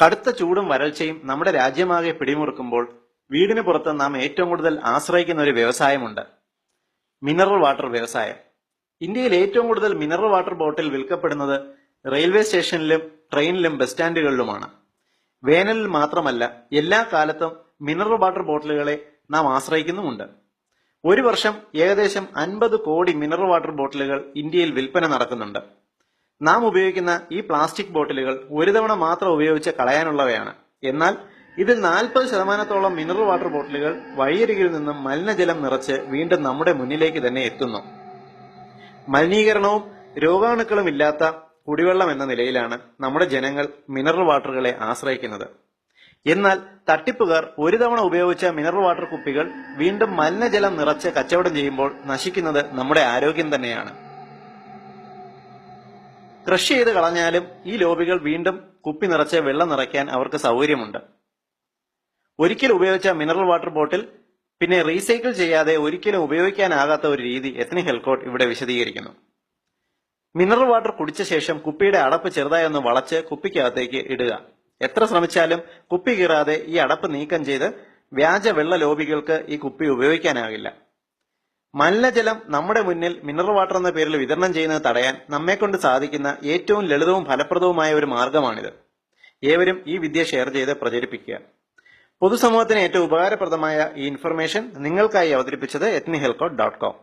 കടുത്ത ചൂടും വരൾച്ചയും നമ്മുടെ രാജ്യമാകെ പിടിമുറുക്കുമ്പോൾ വീടിന് പുറത്ത് നാം ഏറ്റവും കൂടുതൽ ആശ്രയിക്കുന്ന ഒരു വ്യവസായമുണ്ട്, മിനറൽ വാട്ടർ വ്യവസായം. ഇന്ത്യയിൽ ഏറ്റവും കൂടുതൽ മിനറൽ വാട്ടർ ബോട്ടിൽ വിൽക്കപ്പെടുന്നത് റെയിൽവേ സ്റ്റേഷനിലും ട്രെയിനിലും ബസ് സ്റ്റാൻഡുകളിലുമാണ്. വേനലിൽ മാത്രമല്ല, എല്ലാ കാലത്തും മിനറൽ വാട്ടർ ബോട്ടിലുകളെ നാം ആശ്രയിക്കുന്നുമുണ്ട്. ഒരു വർഷം ഏകദേശം 50 കോടി മിനറൽ വാട്ടർ ബോട്ടിലുകൾ ഇന്ത്യയിൽ വിൽപ്പന നടക്കുന്നുണ്ട്. നാം ഉപയോഗിക്കുന്ന ഈ പ്ലാസ്റ്റിക് ബോട്ടിലുകൾ ഒരു തവണ മാത്രം ഉപയോഗിച്ച് കളയാനുള്ളവയാണ്. എന്നാൽ ഇതിൽ 40% മിനറൽ വാട്ടർ ബോട്ടിലുകൾ വഴിയരികിൽ നിന്നും മലിനജലം നിറച്ച് വീണ്ടും നമ്മുടെ മുന്നിലേക്ക് തന്നെ എത്തുന്നു. മലിനീകരണവും രോഗാണുക്കളും ഇല്ലാത്ത കുടിവെള്ളം എന്ന നിലയിലാണ് നമ്മുടെ ജനങ്ങൾ മിനറൽ വാട്ടറുകളെ ആശ്രയിക്കുന്നത്. എന്നാൽ തട്ടിപ്പുകാർ ഒരു തവണ ഉപയോഗിച്ച മിനറൽ വാട്ടർ കുപ്പികൾ വീണ്ടും മലിനജലം നിറച്ച് കച്ചവടം ചെയ്യുമ്പോൾ നശിക്കുന്നത് നമ്മുടെ ആരോഗ്യം തന്നെയാണ്. ക്രഷ് ചെയ്ത് കളഞ്ഞാലും ഈ ലോബികൾ വീണ്ടും കുപ്പി നിറച്ച് വെള്ളം നിറയ്ക്കാൻ അവർക്ക് സൗകര്യമുണ്ട്. ഒരിക്കൽ ഉപയോഗിച്ച മിനറൽ വാട്ടർ ബോട്ടിൽ പിന്നെ റീസൈക്കിൾ ചെയ്യാതെ ഒരിക്കലും ഉപയോഗിക്കാനാകാത്ത ഒരു രീതി എത്നിക് ഹെൽത്ത് കോഡ് ഇവിടെ വിശദീകരിക്കുന്നു. മിനറൽ വാട്ടർ കുടിച്ച ശേഷം കുപ്പിയുടെ അടപ്പ് ചെറുതായി ഒന്ന് വളച്ച് കുപ്പിക്കകത്തേക്ക് ഇടുക. എത്ര ശ്രമിച്ചാലും കുപ്പി കീറാതെ ഈ അടപ്പ് നീക്കം ചെയ്ത് വ്യാജ വെള്ള ലോബികൾക്ക് ഈ കുപ്പി ഉപയോഗിക്കാനാകില്ല. മലിനജലം നമ്മുടെ മുന്നിൽ മിനറൽ വാട്ടർ എന്ന പേരിൽ വിതരണം ചെയ്യുന്നത് തടയാൻ നമ്മെക്കൊണ്ട് സാധിക്കുന്ന ഏറ്റവും ലളിതവും ഫലപ്രദവുമായ ഒരു മാർഗമാണിത്. ഏവരും ഈ വിദ്യ ഷെയർ ചെയ്ത് പ്രചരിപ്പിക്കുക. പൊതുസമൂഹത്തിന് ഏറ്റവും ഉപകാരപ്രദമായ ഈ ഇൻഫർമേഷൻ നിങ്ങൾക്കായി അവതരിപ്പിച്ചത് ethnichealthcode.com.